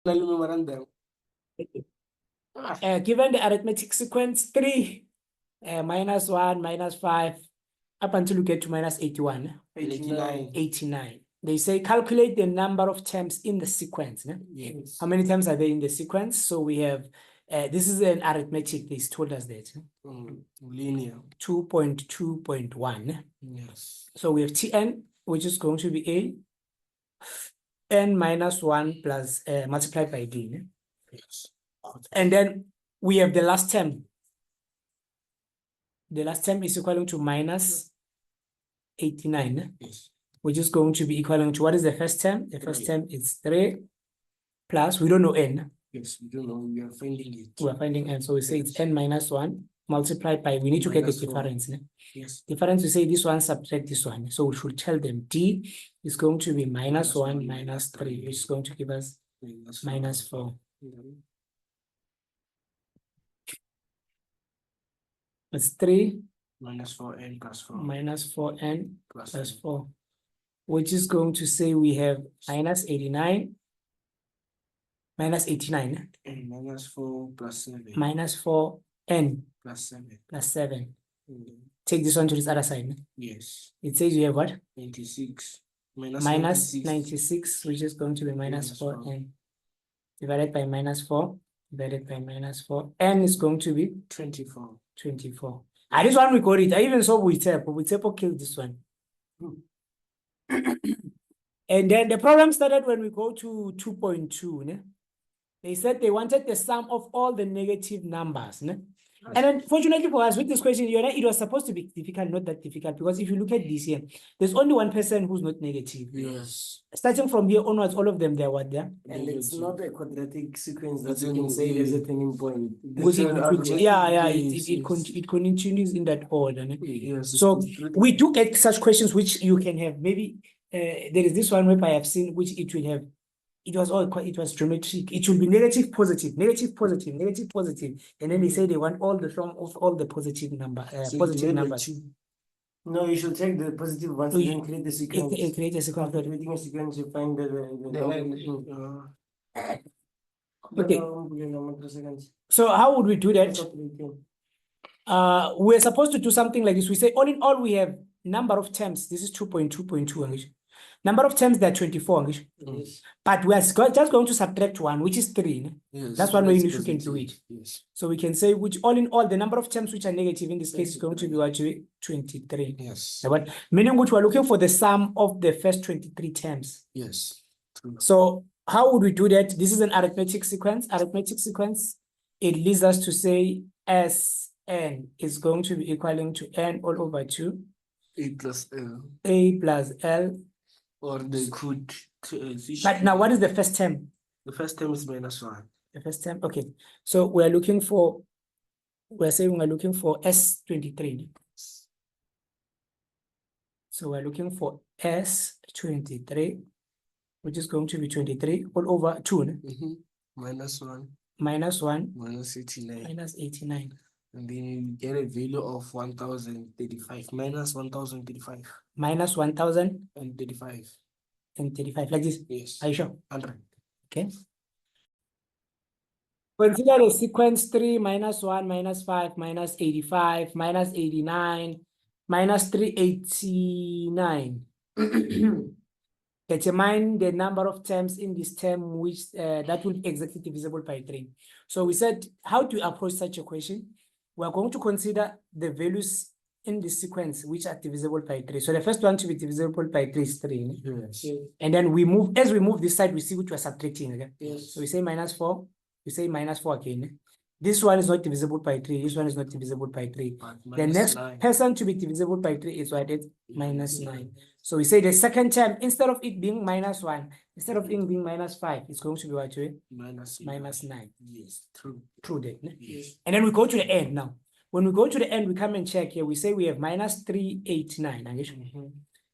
Given the arithmetic sequence 3, minus 1, minus 5, up until you get to minus 81. 89. They say calculate the number of terms in the sequence. Yes. How many terms are there in the sequence? So we have, this is an arithmetic, they told us that. Linear. 2.2.1. Yes. So we have Tn, which is going to be A, n minus 1 plus multiplied by D. Yes. And then we have the last term. The last term is equal to minus 89. Yes. Which is going to be equivalent to, what is the first term? The first term is 3 plus, we don't know n. Yes, we don't know, we are finding it. We are finding n, so we say it's n minus 1 multiplied by, we need to get the difference. Yes. Difference, we say this one subtract this one. So we should tell them D is going to be minus 1 minus 3, which is going to give us minus 4. It's 3 minus 4n plus 4. Minus 4n plus 4. Which is going to say we have minus 89, minus 89. And minus 4 plus 7. Minus 4n plus 7. Plus 7. Take this one to this other side. Yes. It says you have what? 96. Minus 96, which is going to be minus 4n. Divided by minus 4. Divided by minus 4. N is going to be? 24. 24. This one we got it. I even saw Witepo killed this one. And then the problem started when we go to 2.2. They said they wanted the sum of all the negative numbers. And unfortunately for us, with this question, it was supposed to be difficult, not that difficult, because if you look at this here, there's only one person who's not negative. Yes. Starting from here onwards, all of them, they're what there? And it's not a quadratic sequence that you can say there's a turning point. It continues in that order. Yes. So we do get such questions which you can have. Maybe there is this one where I have seen which it will have. It was geometric. It will be negative, positive, negative, positive, negative, positive, and then they say they want all the sum of all the positive positive numbers. No, you should take the positive ones and then create the sequence. Create a sequence. After creating a sequence, you find the okay. So how would we do that? We're supposed to do something like this. We say all in all we have number of terms. This is 2.2.2. Number of terms there are 24. Yes. But we are just going to subtract 1, which is 3. Yes. That's one way in which we can do it. Yes. So we can say which all in all the number of terms which are negative in this case is going to be actually 23. Yes. Meaning which we're looking for the sum of the first 23 terms. Yes. True. So how would we do that? This is an arithmetic sequence. Arithmetic sequence, it leads us to say Sn is going to be equaling to n all over 2. A plus L. A plus L. Or they could. But now what is the first term? The first term is minus 1. The first term, okay. So we're saying we're looking for S23. So we're looking for S23, which is going to be 23 all over 2. Minus 1. Minus 1. Minus 89. Minus 89. And then you get a value of 1035. Minus 1035. Minus 1035. And 35, like this? Yes. Are you sure? 100. Okay. Consider the sequence 3, minus 1, minus 5, minus 85, minus 89, minus 389. Determine the number of terms in this term which that will be exactly divisible by 3. So we said, how to approach such a question? We are going to consider the values in this sequence which are divisible by 3. So the first one to be divisible by 3 is 3. Yes. And then as we move this side, we see which we're subtracting. Okay? Yes. So we say minus 4. We say minus 4 again. This one is not divisible by 3. This one is not divisible by 3. The next 9. person to be divisible by 3 is what? It's minus 9. So we say the second term, instead of it being minus 1, instead of it being minus 5, it's going to be what? Minus 9. Yes, true. True that. Yes. And then we go to the end now. When we go to the end, we come and check here. We say we have minus 389.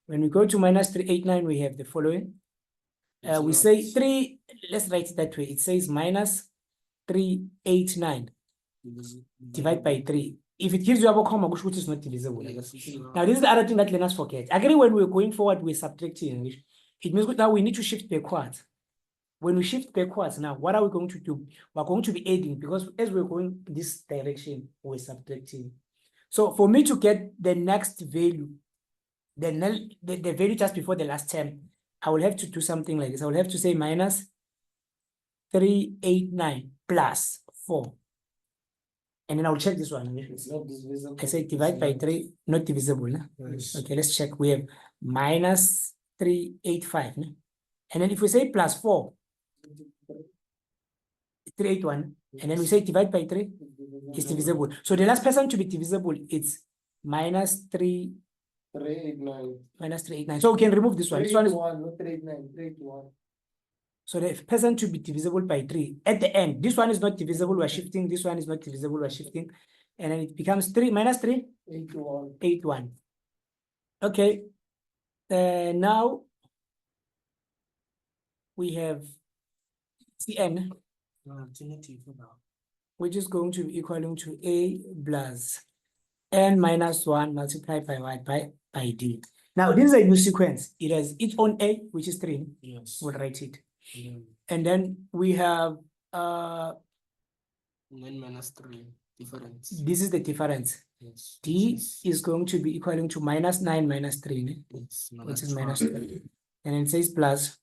When we go to minus 389, we have the following. We say 3, let's write it that way. It says minus 389 divide by 3. If it gives you a comma, which is not divisible. Now, this is the other thing that learners forget. Again, when we're going forward, we're subtracting. It means now we need to shift backward. when we shift backwards now, what are we going to do? We're going to be adding, because as we're going this direction, we're subtracting. So for me to get the next value, the value just before the last term, I will have to do something like this. I will have to say minus 389 plus 4. And then I'll check this one. It's not divisible. I say divide by 3, not divisible. No? Yes. Okay, let's check. We have minus 385. No? And then if we say plus 4, 381. And then we say divide by 3, it's divisible. So the last person to be divisible, it's minus 389. minus 389. So we can remove this one. This one is, 381, not 389, 381. so the person to be divisible by 3 at the end. This one is not divisible, we're shifting. This one is not divisible, we're shifting. And then it becomes 3 minus 3, 81. 81. Okay. Now we have Cn, Alternative now. which is going to be equaling to A plus n minus 1 multiplied by what? By D. Now, this is a new sequence. It has its own A, which is 3. Yes. We'll write it. Yeah. And then we have, 9 minus 3 difference. this is the difference. Yes. D is going to be equaling to minus 9 minus 3, ne? Yes. Which is minus 3. And it says plus,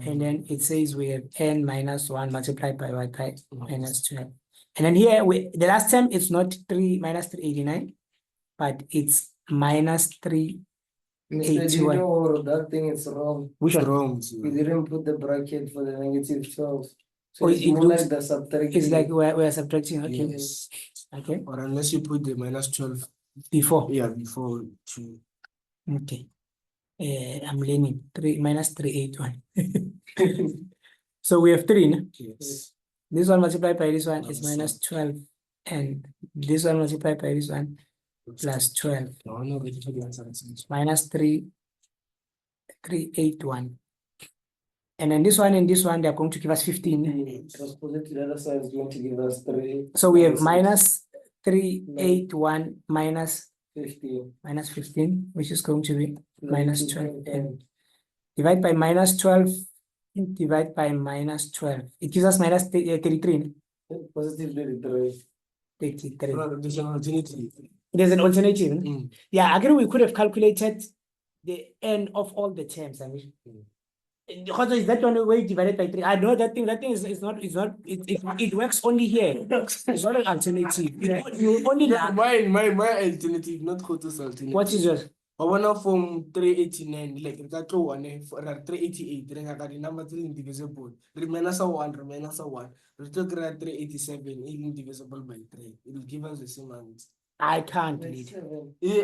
and then it says we have n minus 1 multiplied by what? By minus 12. And then here, the last term, it's not 3 minus 389, but it's minus 3. Mr. Do you 81. know that thing is wrong? Which one? Wrong. We didn't put the bracket for the negative 12. So Oh, it's it more looks- like the subtraction. It's like we're subtracting, okay? Yes. Okay, Or unless you put the minus 12, before, yeah, before 2. okay. I'm learning 3 minus 381. So we have 3, no? Yes. This one multiplied by this one is Minus minus 12, and this one multiplied by this one plus 12, No, no, we did the answer. minus 381. And then this one and this one, they're going to give us 15. Transpose it to the other side is going to give us 3. So we have minus 381 minus 15. 15, which is going to be minus 12. And divide by minus 12, divide by minus 12. It gives us minus 33. Positive 33. 33. There's an alternative. There's an alternative. Mm. Yeah, again, we could have calculated the end of all the terms. I mean, because is that one way divided by 3? I know that thing is not, it works only here. It's not an alternative. You only Yeah, my alternative, not Koto's alternative. what is yours? I wanna form 389, like that one for 388, then I got the number 3 indivisible. Minus a 1, minus a 1. Retrograde 387, indivisible by 3. It will give us the same answer. I can't read. 27. Yeah.